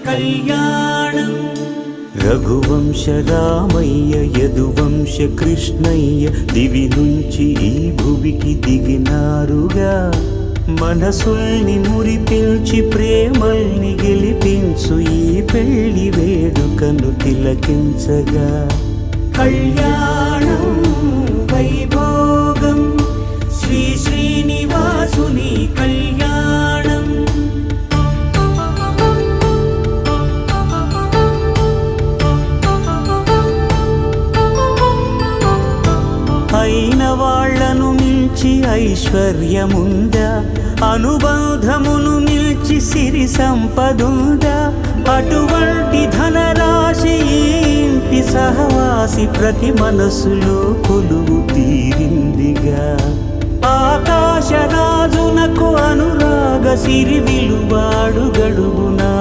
కళ్యాణం రఘువంశ రామయ్య యదువంశ కృష్ణయ్య దివి నుంచి ఈ భువికి దిగినారుగా మనసుల్ని మురిపించి ప్రేమల్ని గెలిపించు ఈ పెళ్లి వేడుకను తిలకించగా కళ్యాణం వైభోగం శ్రీ శ్రీనివాసుని కళ్యాణం అయిన వాళ్లను మిల్చి ఐశ్వర్యముందా అనుబంధమును మిల్చి సిరి సంపదుందా అటువంటి ధనరాశి ఇంటి సహవాసి ప్రతి మనసులో కొలువు తీరిందిగా ఆకాశరాజునకు అనురాగ సిరి విలువాడు గడుగునా